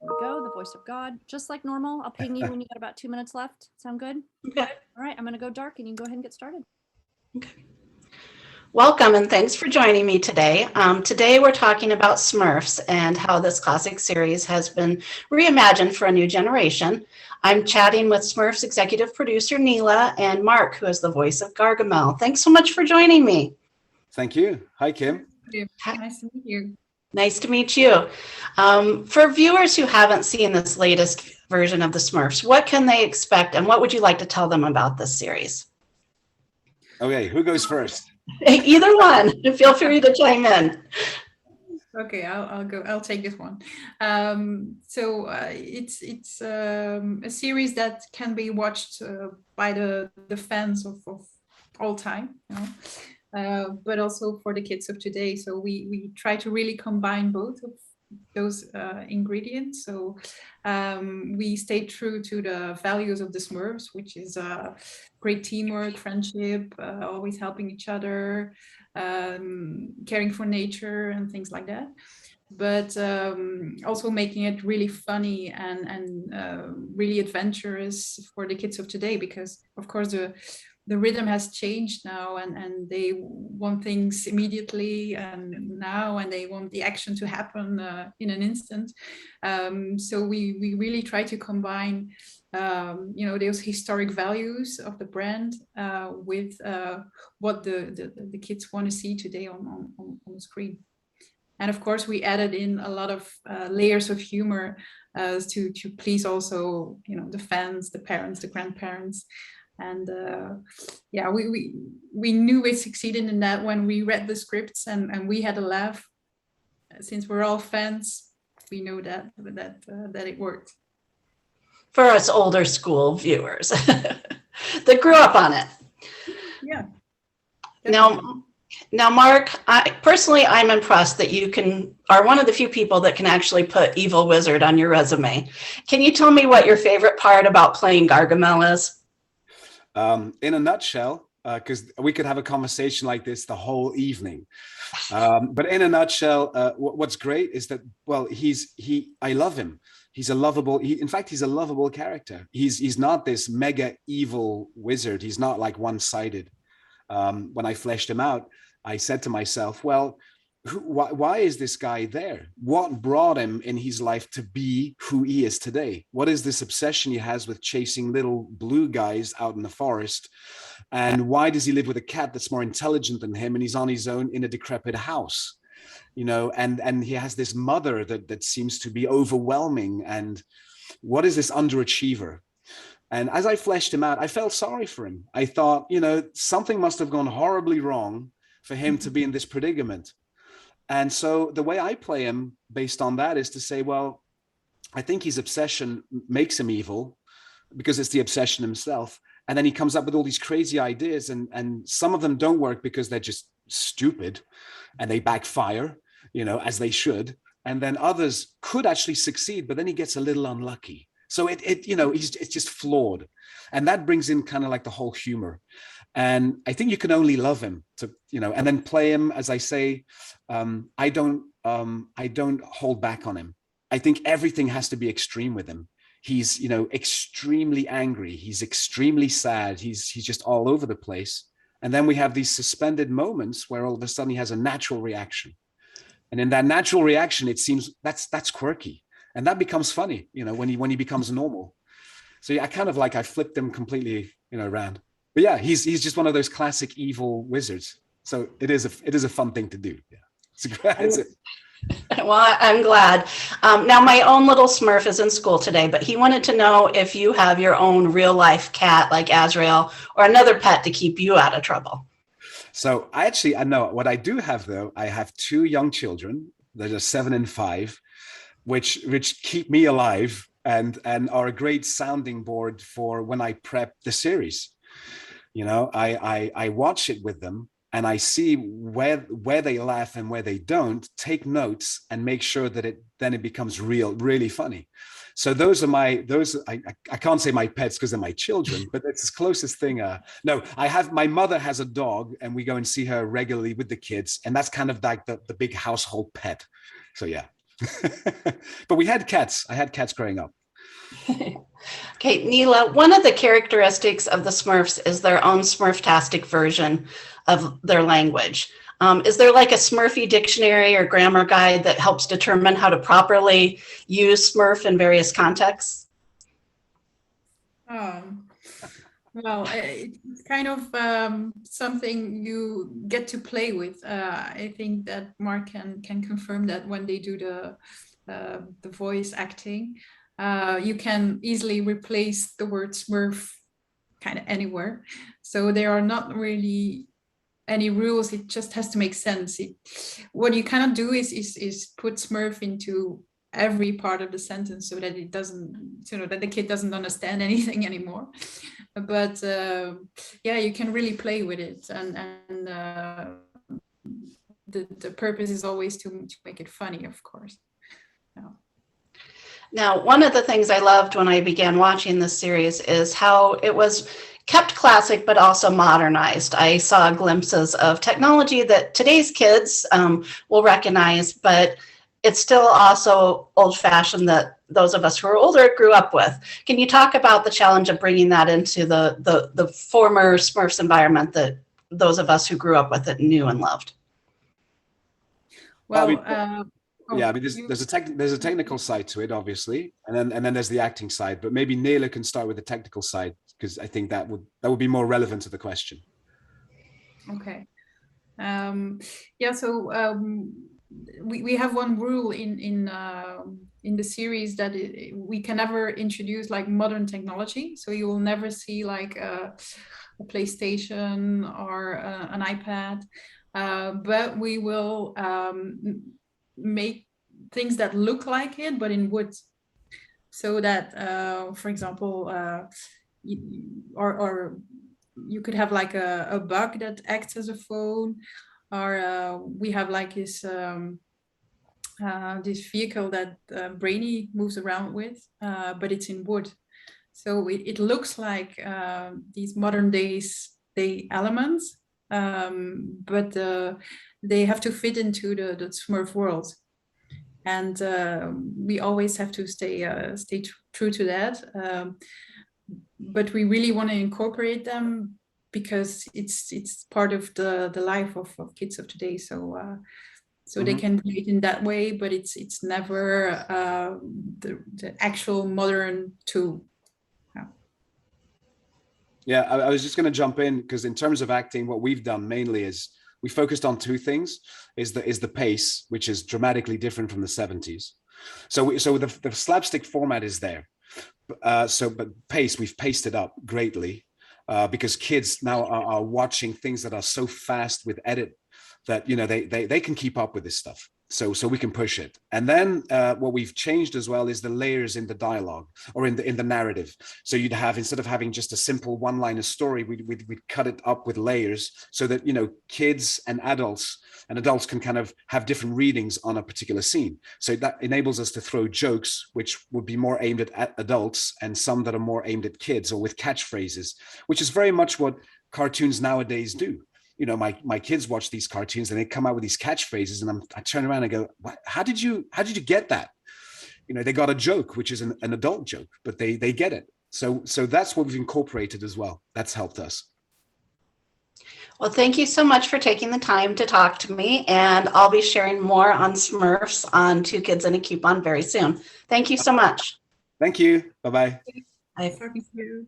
There we go, the voice of God, just like normal. I'll ping you when you got about 2 minutes left. Sound good? Okay. All right, I'm gonna go dark and you can go ahead and get started. Okay. Welcome and thanks for joining me today. Today we're talking about Smurfs and how this classic series has been reimagined for a new generation. I'm chatting with Smurfs executive producer Neela and Mark, who is the voice of Gargamel. Thanks so much for joining me. Thank you. Hi, Kim. Nice to meet you. Nice to meet you. For viewers who haven't seen this latest version of the Smurfs, what can they expect and what would you like to tell them about this series? Okay, who goes first? Either one. Feel free to chime in. Okay, I'll go. I'll take this one. It's a series that can be watched by the fans of all time, you know, but also for the kids of today. So we try to really combine both of those ingredients. So we stay true to the values of the Smurfs, which is great teamwork, friendship, always helping each other, caring for nature and things like that. But also making it really funny and really adventurous for the kids of today, because of course the rhythm has changed now, and they want things immediately and now, and they want the action to happen in an instant. So we really try to combine those historic values of the brand with what the kids want to see today on the screen. And of course, we added in a lot of layers of humor to please also, the fans, the parents, the grandparents. And we knew we succeeded in that when we read the scripts and we had a laugh. Since we're all fans, we know that it worked. For us older school viewers that grew up on it. Yeah. Now, Mark, I'm impressed that you are one of the few people that can actually put evil wizard on your resume. Can you tell me what your favorite part about playing Gargamel is? In a nutshell, because we could have a conversation like this the whole evening. But in a nutshell, what's great is that, well, I love him. He's a lovable, in fact, he's a lovable character. He's not this mega evil wizard. He's not like one-sided. When I fleshed him out, I said to myself, well, why is this guy there? What brought him in his life to be who he is today? What is this obsession he has with chasing little blue guys out in the forest? And why does he live with a cat that's more intelligent than him and he's on his own in a decrepit house? And he has this mother that seems to be overwhelming. And what is this underachiever? And as I fleshed him out, I felt sorry for him. I thought, something must have gone horribly wrong for him to be in this predicament. And so the way I play him based on that is to say, well, I think his obsession makes him evil because it's the obsession himself. And then he comes up with all these crazy ideas, and some of them don't work because they're just stupid and they backfire, as they should. And then others could actually succeed, but then he gets a little unlucky. So it's just flawed. And that brings in kind of like the whole humor. And I think you can only love him and then play him, as I say. I don't hold back on him. I think everything has to be extreme with him. He's, extremely angry. He's extremely sad. He's just all over the place. And then we have these suspended moments where all of a sudden he has a natural reaction. And in that natural reaction, it seems that's quirky. And that becomes funny, when he becomes normal. So yeah, I flipped him completely, around. But yeah, he's just one of those classic evil wizards. So it is a fun thing to do. Yeah. Well, I'm glad. Now, my own little Smurf is in school today, but he wanted to know if you have your own real life cat like Azrael or another pet to keep you out of trouble. So I know what I do have, though. I have 2 young children that are 7 and 5, which keep me alive and are a great sounding board for when I prep the series. I watch it with them and I see where they laugh and where they don't, take notes and make sure that it becomes really funny. So those are I can't say my pets because they're my children, but it's the closest thing. No, my mother has a dog and we go and see her regularly with the kids. And that's kind of like the big household pet. So yeah. But we had cats. I had cats growing up. Okay, Neela, one of the characteristics of the Smurfs is their own Smurftastic version of their language. Is there like a Smurfy dictionary or grammar guide that helps determine how to properly use Smurf in various contexts? Um, well, it's kind of something you get to play with. I think that Mark can confirm that when they do the voice acting, you can easily replace the word Smurf kind of anywhere. So there are not really any rules. It just has to make sense. What you cannot do is put Smurf into every part of the sentence so that it doesn't, that the kid doesn't understand anything anymore. But yeah, you can really play with it, and the purpose is always to make it funny, of course. Yeah. Now, one of the things I loved when I began watching this series is how it was kept classic, but also modernized. I saw glimpses of technology that today's kids will recognize, but it's still also old-fashioned that those of us who are older grew up with. Can you talk about the challenge of bringing that into the former Smurfs environment that those of us who grew up with it knew and loved? Well, Well, yeah, I mean, there's a technical side to it, obviously, and then there's the acting side. But maybe Neela can start with the technical side, because I think that would be more relevant to the question. Okay. Yeah. So we have one rule in the series that we can never introduce like modern technology. So you will never see like a PlayStation or an iPad, but we will make things that look like it, but in wood. So that, for example, or you could have like a bug that acts as a phone, or we have like this vehicle that Brainy moves around with, but it's in wood. So it looks like these modern day elements, but they have to fit into the Smurf world. And we always have to stay true to that. But we really want to incorporate them because it's part of the life of kids of today. So they can play it in that way, but it's never the actual modern tool. Yeah, I was just going to jump in, because in terms of acting, what we've done mainly is we focused on two things: is the pace, which is dramatically different from the 70s. So the slapstick format is there. But pace, we've paced it up greatly, because kids now are watching things that are so fast with edit that they can keep up with this stuff. So we can push it. And then what we've changed as well is the layers in the dialogue, or in the narrative. So you'd have, instead of having just a simple one-liner story, we'd cut it up with layers, so that kids and adults can kind of have different readings on a particular scene. So that enables us to throw jokes which would be more aimed at adults, and some that are more aimed at kids, or with catchphrases, which is very much what cartoons nowadays do. My kids watch these cartoons and they come out with these catchphrases, and I turn around and go, how did you get that? They got a joke, which is an adult joke, but they get it. So that's what we've incorporated as well. That's helped us. Well, thank you so much for taking the time to talk to me, and I'll be sharing more on Smurfs on Two Kids and a Coupon very soon. Thank you so much. Thank you. Bye-bye. Bye. Thank you.